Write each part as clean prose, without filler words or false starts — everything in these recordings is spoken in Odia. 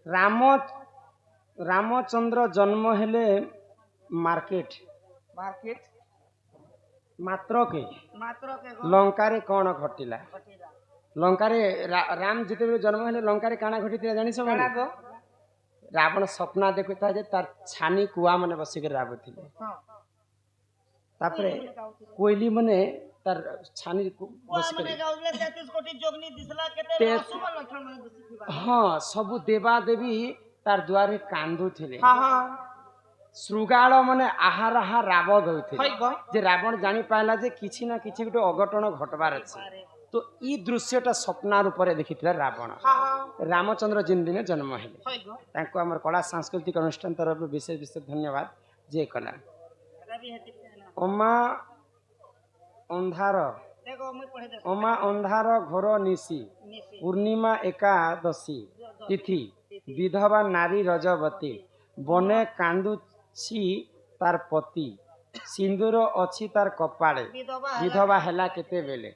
রাম রামচন্দ্র জন্ম হেলে মার্কেট মার্কেট মাত্রকে মাত্রকে লঙ্কারে কଣ ঘটিলা লঙ্কারে রাম যেତେବେଳେ জন্ম হেলে লঙ্কারে কাଣା ঘটিଥିଲା জানিছ কাଣା মানে গো রাবଣ স্বପ୍ନା ଦେଖୁଥିଲା ଯେ ତାର ଛାନି କୁଆ ମାନେ ବସିକି ରାବୁଥିଲେ ହଁ ତାପରେ କୋଇଲି ମାନେ ତାର ଛାନି କୁଆ ବସିକରି ମାନେ ଗାଉଲେ 33 କୋଟି ଯୋଗନି ଦିସଲା କେତେ ତେ- ଅଶୁଭ ଲକ୍ଷଣ ମାନେ ଦିସିଥିବା ହଁ ସବୁ ଦେବା ଦେବୀ ତାର ଦ୍ୱାରରେ କାନ୍ଦୁଥିଲେ ହଁ ହଁ ଶୃଗାଳ ମାନେ ଆହାର ଆହା ରାବ ଦଉଥିଲେ ହଇ ଗো ଯେ ରାବଣ ଜାଣି ପାଇଲା ଯେ କିଛି ନା କିଛି ଗୋଟେ ଅଘଟଣ ଘଟବାର ଅଛି ତ ଇ ଦୃଶ୍ୟଟା ସ୍ୱପ୍ନ ରୂପରେ ଦେଖିଥିଲା ରାବଣ ହଁ ହଁ ରାମଚନ୍ଦ୍ର ଯେନ୍ ଦିନେ ଜନ୍ମ ହେଲେ ହଇ ଗো ତାଙ୍କୁ ଆମର କଳା ସାଂସ୍କୃତିକ ଅନୁଷ୍ଠାନ ତରଫରୁ ବିଶେଷ ବିଶେଷ ଧନ୍ୟବାଦ ଯେ କଲା ଏଟା ବି ହେତି ଅମା ଅନ୍ଧାର ଦେଖो ମୁଇ ପଢେ ଦେଖ ଅମା ଅନ୍ଧାର ଘୋର ନିଶି ନିସି ପୂର୍ଣ୍ଣିମା ଏକାଦଶୀ ତିଥି ବିଧବା ନାରୀ ରଜବତୀ ବନେ କାନ୍ଦୁଛି ତାର ପତି ସିନ୍ଦୁର ଅଛି ତାର କପାଳେ ବିଧବା ବିଧବା ହେଲା କେତେବେଳେ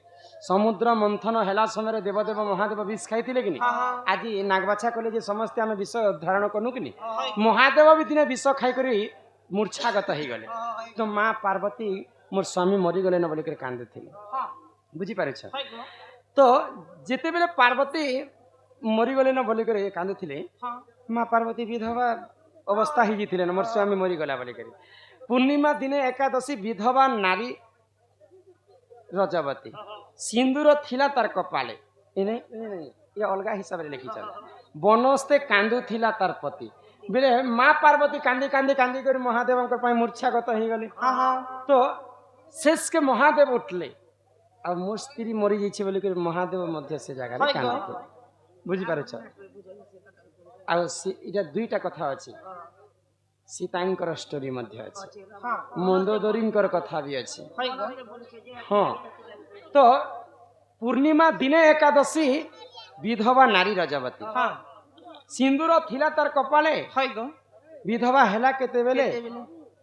ସମୁଦ୍ର ମନ୍ଥନ ହେଲା ସମୟରେ ଦେବଦେବ ମହାଦେବ ବିଷ ଖାଇଥିଲେ କି ନି ହଁ ହଁ ଆଜି ନାଗବାଛା କଲେ ଯେ ସମସ୍ତେ ଆମେ ବିଷ ଧାରଣ କନୁ କି ନି ହଇ ମହାଦେବ ବି ଦିନେ ବିଷ ଖାଇକରି ମୂର୍ଚ୍ଛାଗତ ହେଇଗଲେ ହଇ ତ ମା ପାର୍ବତୀ ମୋର ସ୍ୱାମୀ ମରିଗଲେ ନ ବୋଲିକରି କାନ୍ଦୁଥିଲେ ହଁ ବୁଝିପାରୁଛ ହଇ ଗো ତ ଯେତେବେଳେ ପାର୍ବତୀ ମରିଗଲେ ନ ବୋଲିକରି କାନ୍ଦୁଥିଲେ ହଁ ମା ପାର୍ବତୀ ବିଧବା ଅବସ୍ଥା ହେଇଯାଇଥିଲେ ନା ମୋର ସ୍ୱାମୀ ମରିଗଲା ବୋଲିକରି ପୂର୍ଣ୍ଣିମା ଦିନେ ଏକାଦଶୀ ବିଧବା ନାରୀ ରଜବତୀ ସିନ୍ଦୁର ଥିଲା ତାର କପାଳେ ଇଏ ଅଲଗା ହିସାବରେ ଲେଖିଛ ବନସ୍ତେ କାନ୍ଦୁଥିଲା ତାର ପତି ବେଲେ ମା ପାର୍ବତୀ କାନ୍ଦି କାନ୍ଦି କାନ୍ଦି କରି ମହାଦେବଙ୍କ ପାଇଁ ମୂର୍ଚ୍ଛାଗତ ହେଇଗଲେ ହଁ ହଁ ତ শেষকে ମହାଦେବ ଉଠିଲେ ଆଉ ମୋ ସ୍ତ୍ରୀ ମରିଯାଇଛି ବୋଲିକରି ମହାଦେବ ମଧ୍ୟ ସେ ଜାଗାରେ ହଇ ଗো କାନ୍ଦିଥିଲେ ବୁଝିପାରୁଛ ଆଉ ଏଇଟା ଦୁଇଟା କଥା ଅଛି ସୀତାଙ୍କର ଷ୍ଟୋରି ମଧ୍ୟ ଅଛି ହଁ ମନ୍ଦୋଦରୀଙ୍କର କଥା ବି ଅଛି ହଇ ଗো ହଁ ତ ପୂର୍ଣ୍ଣିମା ଦିନେ ଏକାଦଶୀ ବିଧବା ନାରୀ ରଜବତୀ ହଁ ସିନ୍ଦୁର ଥିଲା ତାର କପାଳେ ହଇ ଗো ବିଧବା ହେଲା କେତେବେଳେ କେତେବେଳେ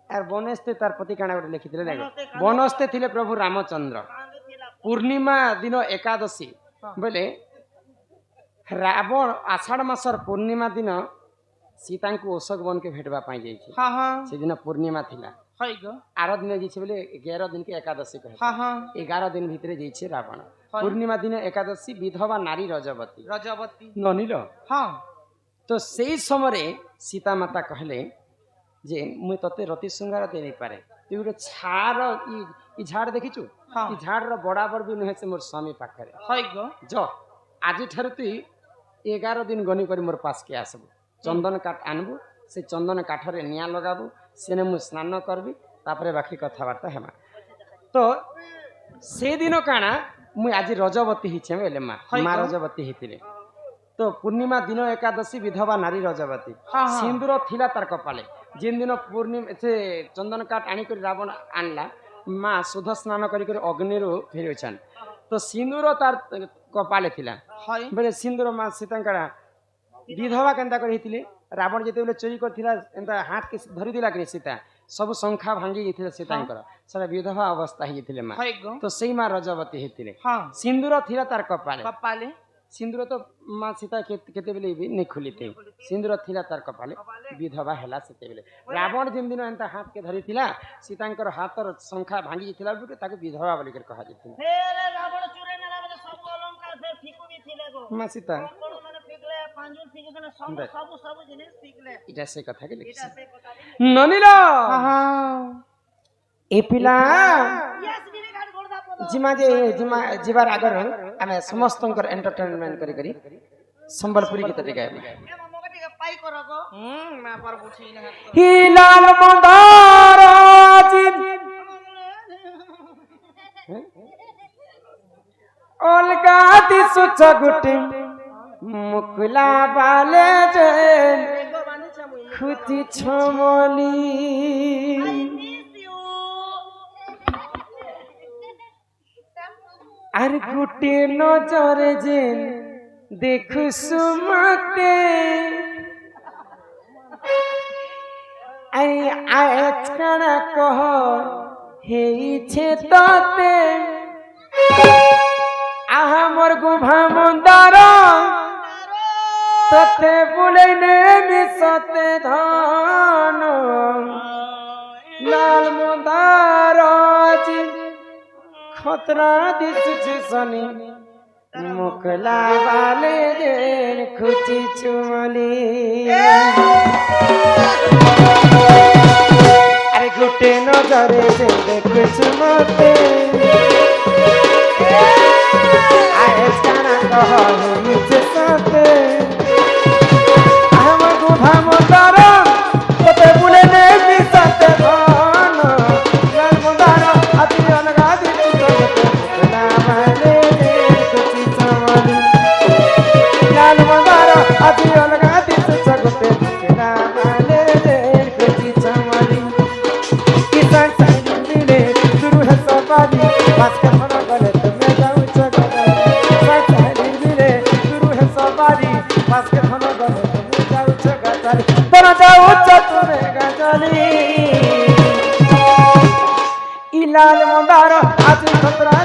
আর বনস্তে তার প্রতি কাଣା গোটে লিখিলে দেখো বনস্তে থিলে প্রভু রামচন্দ্র পূর্ণিমা দিন একাদশী বলে রাবণ আষাঢ় মাসর পূর্ণিমা দিন সীতাঙ্কু অশোক বনকে ভেটবা পাই যাইছে ହଁ ହଁ সেদিন পূর্ণিমা থিলা ହଇ গো আর দিনে যাইছে বলে 11 দিনকে একাদশী কহে ହଁ ହଁ 11 দিন ভিতরে যাইছে রাবণ পূর্ণিমা দিন একাদশী বিধবা নারী রজবতী ରଜବତୀ ননিল ହଁ তো সেই সময়ে সীতা মাতা কহলে যে মুই তোতে রতি শৃঙ্গার দেই নাই পারে তুই গোটে ছাড় ই ঝাড় দেখিছু ହଁ ই ঝাড়র বরাবর ବି ନୁହେଁ ସେ ମୋର ସ୍ୱାମୀ ପାଖରେ ହଇ ଗো ଜ ଆଜିଠାରୁ ତୁଇ 11 ଦିନ ଗନି କରି ମୋର ପାସକେ ଆସିବୁ ଚନ୍ଦନ କାଠ ଆଣିବୁ ସେ ଚନ୍ଦନ କାଠରେ ନିଆଁ ଲଗାବୁ ସେନେ ମୁଁ ସ୍ନାନ କରିବି ତାପରେ ବାକି କଥାବାର୍ତ୍ତା ହେବା ତ ସେଦିନ କାଣା ମୁଇଁ ଆଜି ରଜବତୀ ହେଇଛେ ବେଲେ ମା ରଜବତୀ ହେଇଥିଲେ ତ ପୂର୍ଣ୍ଣିମା ଦିନ ଏକାଦଶୀ ବିଧବା ନାରୀ ରଜବତୀ ହଁ, ହଁ। ସିନ୍ଦୁର ଥିଲା ତାର କପାଳେ ଯେନ୍ ଦିନ ପୂର୍ଣ୍ଣିମା ସେ ଚନ୍ଦନ କାଠ ଆଣିକରି ରାବଣ ଆଣିଲା ମା ଶୁଦ୍ଧ ସ୍ନାନ କରିକରି ଅଗ୍ନିରୁ ଫେରିଛନ୍ ତ ସିନ୍ଦୁର ତାର କପାଳେ ଥିଲା ହଇ ବେଲେ ସିନ୍ଦୁର ମା ସୀତାଙ୍କର ବିଧବା କେନ୍ତା କରି ହେଇଥିଲେ ରାବଣ ଯେତେବେଳେ ଚୋରି କରିଥିଲା ଏନ୍ତା ହାତକେ ଧରିଥିଲା କି ସୀତା ସବୁ ଶଙ୍ଖା ଭାଙ୍ଗି ଯାଇଥିଲା ସୀତାଙ୍କର ସେଟା ବିଧବା ଅବସ୍ଥା ହେଇଯାଇଥିଲେ ମା ହଇ ଗো ତ ସେଇ ମା ରଜବତୀ ହେଇଥିଲେ ହଁ ସିନ୍ଦୁର ଥିଲା ତାର କପାଳେ କପାଲେ ସିନ୍ଦୁର ତ ମା ସୀତା କେତେବେଳେ ବି ନେଇ ଖୋଲିତେ ସିନ୍ଦୁର ଥିଲା ତାର କପାଳେ ବିଧବା ହେଲା ସେତେବେଳେ ରାବଣ ଯେନ୍ ଦିନ ଏନ୍ତା ହାତକେ ଧରିଥିଲା ସୀତାଙ୍କର ହାତର ଶଙ୍ଖା ଭାଙ୍ଗି ଯାଇଥିଲା ବେଳକୁ ତାକୁ ବିଧବା ବୋଲିକରି କୁହାଯାଇଥିଲା ଫେରେ ରାବଣ ଚୁରେ ନେଲା ବେଲେ ସବୁ ଅଲଙ୍କାର ଫେର ଫିକୁ ବି ଥିଲେ ଗো ମା ସୀତା କଣ ମାନେ ଫିକଲେ ପାଞ୍ଚ ଫିକଲେ ସବୁ ସବୁ ସବୁ ଜିନିଷ ଫିକଲେ ଏଇଟା ସେ କଥାକେ ଏଟା ଲେଖିଛି ସେ କଥା ନନିଲ ଏ ପିଲା ୟେସ୍ ବିନି ଗାଡ ଗୋଡ ପଦ ଜିମା ଯେ ଜିମା ଯିବାର ଆଗରୁ ଆମେ ସମସ୍ତଙ୍କର ଏଣ୍ଟରଟେନମେଣ୍ଟ କରି କରି ସମ୍ବଲପୁରୀ ଗୀତ ଟିକେ ଗାଇବା ଏ ମମକ ଟିକେ ପାଇ କର ଗো ମା પર ବୁଝି ନା ହିଲାଲ ମନ୍ଦାର অলগা দিশুছ গুটি মুকুলা বালে যে গো বানিছা মুই খুঁজি ছমলি মিস ইউ আর গুটি নজরে যে দেখু সুমতে আই আজ কানা কহ হেইছে ততে আহা মোর গুভা মন্দার তোতে বুলাইনে মিশতে ধান লাল মন্দারাজি খতরা দিশুছি শনি মুখলা বালে দের খুচি চুমলি আরে গুটে নজরে যে দেখুছু মতে আয়ে কানা কহনি মুঝে সাথে हम गुधा मोतारा তোতে বুলাইনে মিশতে ধান লাল মন্দারা আদি অলগা দিছু তোতে মুখলা বালে লাল মন্দার আদি অলগা দিশু জগতে মুখলা বালে দের খুচি চমলি কিসান সাইডি মিলে শুরু হে সবারি বাসকে মন গলে তুমি যাও জগতে কিসান সাইডি মিলে শুরু হে সবারি বাসকে মন গলে তুমি যাও জগতে তোরা যাও তুমি গাজলি ই লাল মন্দার আদি খতরা